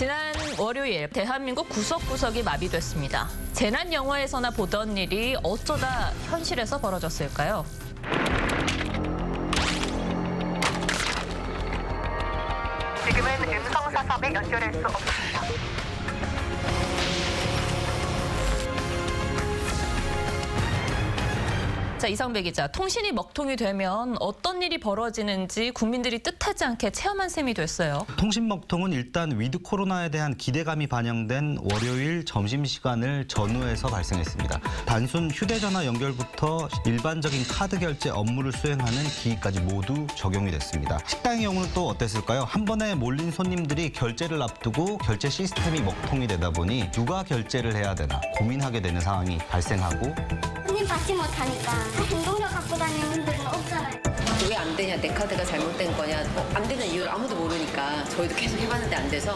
지난 월요일 대한민국 구석구석이 마비됐습니다. 재난 영화에서나 보던 일이 어쩌다 현실에서 벌어졌을까요? 지금은 음성사섭에 연결할 수 없습니다. 자, 이상배 기자, 통신이 먹통이 되면 어떤 일이 벌어지는지 국민들이 뜻하지 않게 체험한 셈이 됐어요. 통신 먹통은 일단 위드 코로나에 대한 기대감이 반영된 월요일 점심시간을 전후해서 발생했습니다. 단순 휴대전화 연결부터 일반적인 카드 결제 업무를 수행하는 기기까지 모두 적용이 됐습니다. 식당의 경우는 또 어땠을까요? 한 번에 몰린 손님들이 결제를 앞두고 결제 시스템이 먹통이 되다 보니 누가 결제를 해야 되나 고민하게 되는 상황이 발생하고 손님 받지 못하니까 행동력 갖고 다니는 분들은 없잖아요. 왜 안 되냐, 내 카드가 잘못된 거냐, 안 되는 이유를 아무도 모르니까 저희도 계속 해봤는데 안 돼서.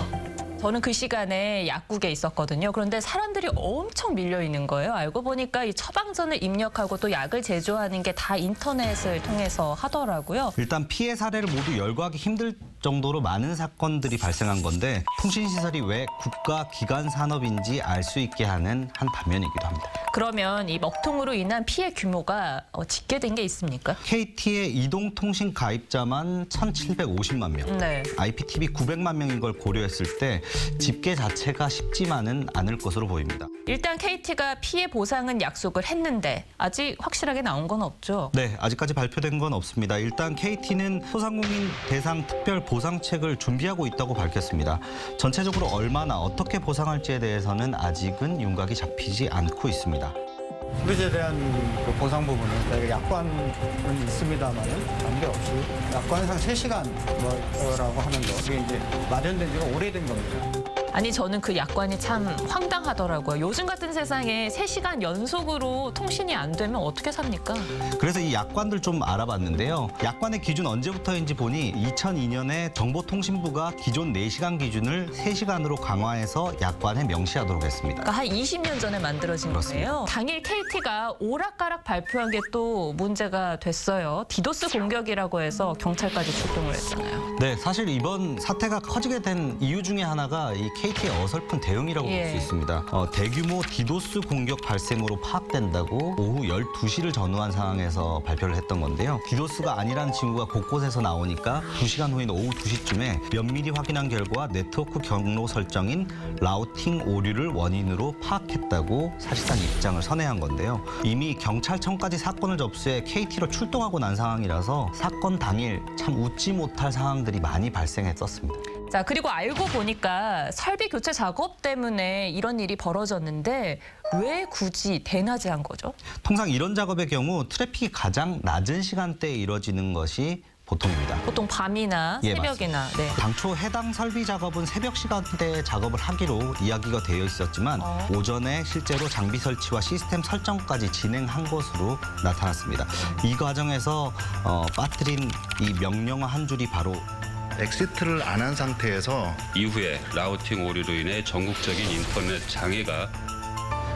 저는 그 시간에 약국에 있었거든요. 그런데 사람들이 엄청 밀려 있는 거예요. 알고 보니까 이 처방전을 입력하고 또 약을 제조하는 게 다 인터넷을 통해서 하더라고요. 일단 피해 사례를 모두 열거하기 힘들 정도로 많은 사건들이 발생한 건데 통신시설이 왜 국가 기관 산업인지 알 수 있게 하는 한 단면이기도 합니다. 그러면 이 먹통으로 인한 피해 규모가 집계된 게 있습니까? KT의 이동통신 가입자만 1,750만 명, 네. IPTV 900만 명인 걸 고려했을 때 집계 자체가 쉽지만은 않을 것으로 보입니다. 일단 KT가 피해 보상은 약속을 했는데 아직 확실하게 나온 건 없죠. 네, 아직까지 발표된 건 없습니다. 일단 KT는 소상공인 대상 특별 보상책을 준비하고 있다고 밝혔습니다. 전체적으로 얼마나 어떻게 보상할지에 대해서는 아직은 윤곽이 잡히지 않고 있습니다. 소비자에 대한 그 보상 부분은 저희가 약관은 있습니다만은 관계없이 약관상 3시간 뭐라고 하는 거 이게 이제 마련된 지가 오래된 겁니다. 아니 저는 그 약관이 참 황당하더라고요. 요즘 같은 세상에 3시간 연속으로 통신이 안 되면 어떻게 삽니까? 그래서 이 약관들 좀 알아봤는데요. 약관의 기준 언제부터인지 보니 2002년에 정보통신부가 기존 4시간 기준을 3시간으로 강화해서 약관에 명시하도록 했습니다. 그러니까 한 20년 전에 만들어진 그렇습니다. 거예요. 당일 KT가 오락가락 발표한 게 또 문제가 됐어요. 디도스 공격이라고 해서 경찰까지 출동을 했잖아요. 네, 사실 이번 사태가 커지게 된 이유 중에 하나가 이 KT의 어설픈 대응이라고 볼 수 있습니다. 대규모 디도스 공격 발생으로 파악된다고 오후 12시를 전후한 상황에서 발표를 했던 건데요. 디도스가 아니라는 징후가 곳곳에서 나오니까 2시간 후인 오후 2시쯤에 면밀히 확인한 결과 네트워크 경로 설정인 라우팅 오류를 원인으로 파악했다고 사실상 입장을 선회한 건데요. 이미 경찰청까지 사건을 접수해 KT로 출동하고 난 상황이라서 사건 당일 참 웃지 못할 상황들이 많이 발생했었습니다. 자, 그리고 알고 보니까 설비 교체 작업 때문에 이런 일이 벌어졌는데 왜 굳이 대낮에 한 거죠? 통상 이런 작업의 경우 트래픽이 가장 낮은 시간대에 이뤄지는 것이 보통입니다. 보통 밤이나 예, 새벽이나. 네. 당초 해당 설비 작업은 새벽 시간대에 작업을 하기로 이야기가 되어 있었지만 오전에 실제로 장비 설치와 시스템 설정까지 진행한 것으로 나타났습니다. 이 과정에서 빠뜨린 이 명령어 한 줄이 바로 엑시트를 안 한 상태에서 이후에 라우팅 오류로 인해 전국적인 인터넷 장애가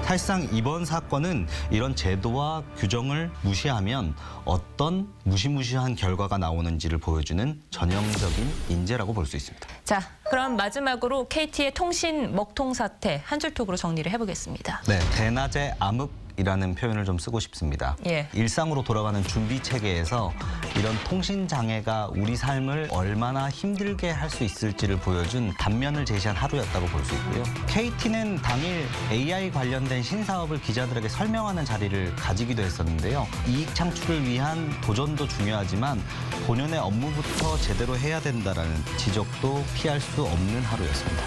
사실상 이번 사건은 이런 제도와 규정을 무시하면 어떤 무시무시한 결과가 나오는지를 보여주는 전형적인 인재라고 볼 수 있습니다. 자, 그럼 마지막으로 KT의 통신 먹통 사태 한 줄 톡으로 정리를 해보겠습니다. 네, 대낮에 암흑이라는 표현을 좀 쓰고 싶습니다. 예. 일상으로 돌아가는 준비 체계에서 이런 통신 장애가 우리 삶을 얼마나 힘들게 할 수 있을지를 보여준 단면을 제시한 하루였다고 볼 수 있고요. KT는 당일 AI 관련된 신사업을 기자들에게 설명하는 자리를 가지기도 했었는데요. 이익 창출을 위한 도전도 중요하지만 본연의 업무부터 제대로 해야 된다라는 지적도 피할 수 없는 하루였습니다.